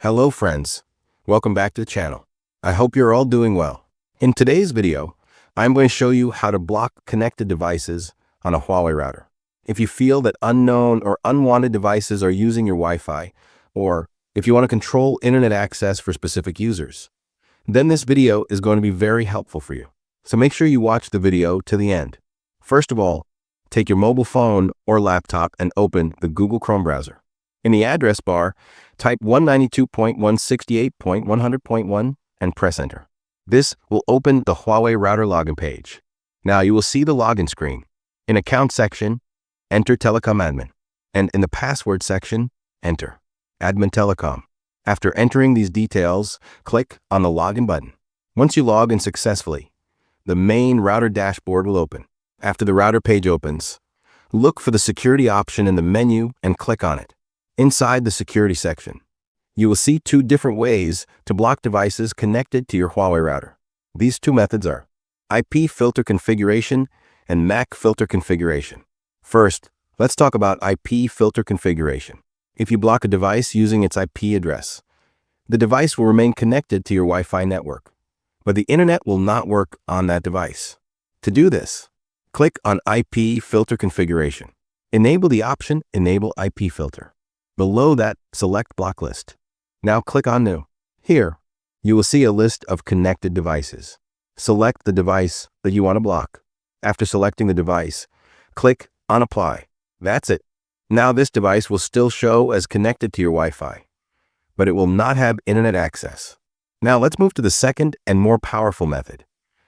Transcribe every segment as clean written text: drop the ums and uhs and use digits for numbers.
Hello friends, welcome back to the channel. I hope you're all doing well. In today's video, I'm going to show you how to block connected devices on a Huawei router. If you feel that unknown or unwanted devices are using your Wi-Fi, or if you want to control internet access for specific users, then this video is going to be very helpful for you. So make sure you watch the video to the end. First of all, take your mobile phone or laptop and open the Google Chrome browser. In the address bar, type 192.168.100.1 and press enter. This will open the Huawei router login page. Now you will see the login screen. In account section, enter telecomadmin. And in the password section, enter admintelecom. After entering these details, click on the login button. Once you log in successfully, the main router dashboard will open. After the router page opens, look for the security option in the menu and click on it. Inside the security section, you will see two different ways to block devices connected to your Huawei router. These two methods are IP filter configuration and MAC filter configuration. First, let's talk about IP filter configuration. If you block a device using its IP address, the device will remain connected to your Wi-Fi network, but the internet will not work on that device. To do this, click on IP filter configuration. Enable the option Enable IP filter. Below that, select Block List. Now click on New. Here, you will see a list of connected devices. Select the device that you want to block. After selecting the device, click on Apply. That's it. Now this device will still show as connected to your Wi-Fi, but it will not have internet access. Now let's move to the second and more powerful method,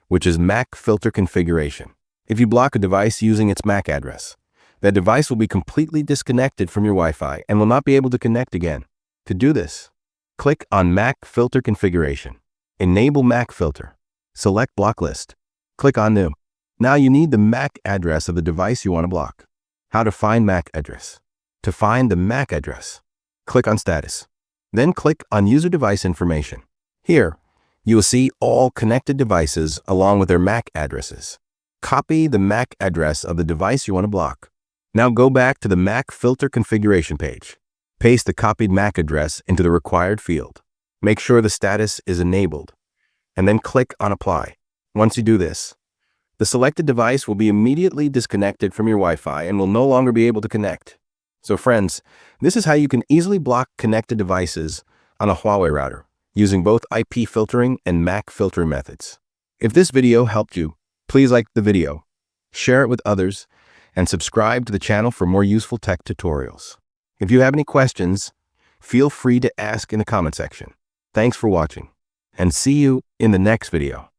which is MAC filter configuration. If you block a device using its MAC address, that device will be completely disconnected from your Wi-Fi and will not be able to connect again. To do this, click on MAC filter configuration. Enable MAC filter. Select Block List. Click on New. Now you need the MAC address of the device you want to block. How to find MAC address. To find the MAC address, click on Status. Then click on User Device Information. Here, you will see all connected devices along with their MAC addresses. Copy the MAC address of the device you want to block. Now go back to the MAC filter configuration page. Paste the copied MAC address into the required field. Make sure the status is enabled, and then click on Apply. Once you do this, the selected device will be immediately disconnected from your Wi-Fi and will no longer be able to connect. So friends, this is how you can easily block connected devices on a Huawei router using both IP filtering and MAC filtering methods. If this video helped you, please like the video, share it with others, and subscribe to the channel for more useful tech tutorials. If you have any questions, feel free to ask in the comment section. Thanks for watching, and see you in the next video.